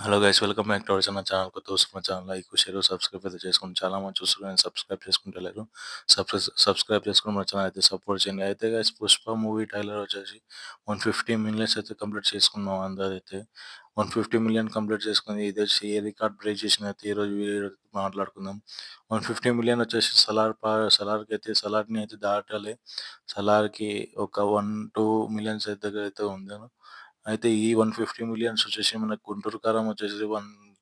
Hello guys, welcome back to our channel. కొత్త వస్తున్న మన ఛానల్ లైక్, షేర్, సబ్స్క్రైబ్ అయితే చేసుకోండి. చాలా మంది చూస్తున్నారు, సబ్స్క్రైబ్ చేసుకుంటలేరు. సబ్స్క్రైబ్ చేసుకుని మన ఛానల్ అయితే సపోర్ట్ చేయండి. అయితే గైస్, పుష్ప మూవీ ట్రైలర్ వచ్చేసి 150 మిలియన్స్ అయితే కంప్లీట్ చేసుకున్నాం అందరైతే. 150 మిలియన్ కంప్లీట్ చేసుకుని ఇది వచ్చి ఏ రికార్డ్ బ్రేక్ చేసిన అయితే ఈరోజు వీడియో మాట్లాడుకుందాం. 150 మిలియన్ వచ్చేసి సలార్కి అయితే సలార్ని అయితే దాటాలి. సలార్కి ఒక 1-2 మిలియన్స్ అయితే దగ్గర అయితే ఉంది. అయితే ఈ 150 మిలియన్స్ వచ్చేసి మన గుంటూరు కారం వచ్చేసి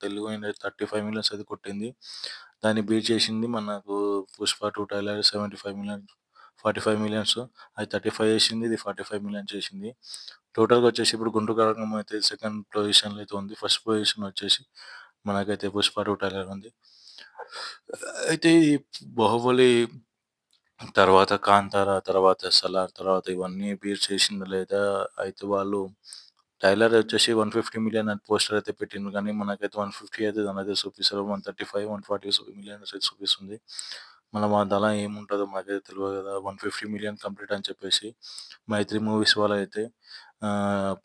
తెలుగు ఇండస్ట్రీ 35 మిలియన్స్ అయితే కొట్టింది. దాన్ని బీట్ చేసింది మనకు 'పుష్ప 2' ట్రైలర్ 75 మిలియన్స్, 45 మిలియన్స్. అది 35 చేసింది, ఇది 45 మిలియన్స్ చేసింది. టోటల్‌గా వచ్చేసి ఇప్పుడు గుంటూరు కారం అయితే సెకండ్ పొజిషన్‌లో అయితే ఉంది. ఫస్ట్ పొజిషన్ వచ్చేసి మనకైతే 'పుష్ప 2' ట్రైలర్ ఉంది. అయితే ఈ 'బాహుబలి' తర్వాత 'కాంతార', తర్వాత 'సలార్' తర్వాత ఇవన్నీ బీట్ చేసిందా లేదా? అయితే వాళ్ళు ట్రైలర్ వచ్చేసి 150 మిలియన్ అని పోస్టర్ అయితే పెట్టిండ్రు. కానీ మనకైతే 150 అయితే దానైతే చూపిస్తరు. 135, 140 మిలియన్స్ అయితే చూపిస్తుంది. మళ్ళ దాంట్ల ఏముంటదో మనకైతే తెలవదు కదా! 150 మిలియన్ కంప్లీట్ అని చెప్పేసి 'మైత్రి మూవీస్' వాళ్ళైతే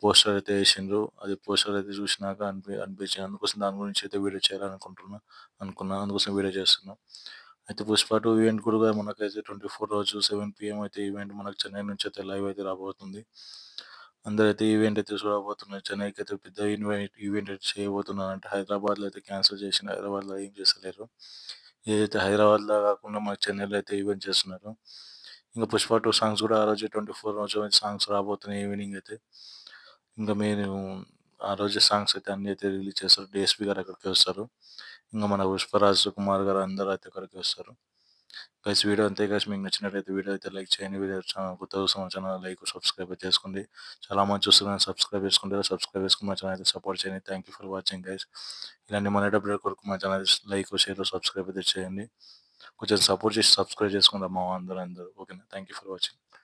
పోస్టర్ అయితే ఏసిండ్రు. అది పోస్టర్ అయితే చూసినాక అనిపించింది. అందుకోసం దాని గురించి అయితే వీడియో అనుకున్నా. అందుకోసం వీడియో చేస్తున్నా. అయితే 'పుష్ప 2' ఈవెంట్ కూడా మనకైతే 24 రోజు 7 పీఎం అయితే ఈవెంట్ మనకు చెన్నై నుంచి అయితే లైవ్ అయితే రాబోతుంది. అందరైతే ఈవెంట్ అయితే చూడబోతున్నారు. చెన్నైకైతే పెద్ద ఈవెంట్ అయితే చేయబోతున్నారంట. హైదరాబాద్‌లో అయితే క్యాన్సెల్ చేసిండు. హైదరాబాద్‌లో ఏం చేస్తలేరు. ఏదైతే హైదరాబాద్‌లో కాకుండా మనకు చెన్నైలో అయితే ఈవెంట్ చేస్తున్నారు. ఇంక 'పుష్ప 2' సాంగ్స్ కూడా ఆ రోజే 24 రోజు సాంగ్స్ రాబోతున్నాయి ఈవినింగ్ అయితే. ఇంక మీరు ఆ రోజే సాంగ్స్ అయితే అన్నీ అయితే రిలీజ్ చేస్తారు. డీఎస్‌పీ గారు అక్కడికే వస్తారు. ఇంక మన 'పుష్పరాజ్ కుమార్' గారు అందరూ అయితే అక్కడికే వస్తారు. గైస్, వీడియో అంతే గైస్. మీకు నచ్చినట్టయితే వీడియో అయితే లైక్ చేయండి. వీడియో కొత్తగా చూస్తున్న మన ఛానల్ లైక్, సబ్స్క్రైబ్ అయితే చేసుకోండి. చాలా మంది చూస్తున్నారు, సబ్స్క్రైబ్ చేసుకుంటారు. సబ్స్క్రైబ్ చేసుకొని మా ఛానల్ అయితే సపోర్ట్ చేయండి. Thank you for watching guys. ఇలాంటి మన అప్డేట్ కొరకు మా ఛానల్ లైక్, షేర్, సబ్స్క్రైబ్ అయితే చేయండి. కొంచెం సపోర్ట్ చేసి సబ్స్క్రైబ్ చేసుకుందాం మా అందరూ. ఓకేనా? Thank you for watching.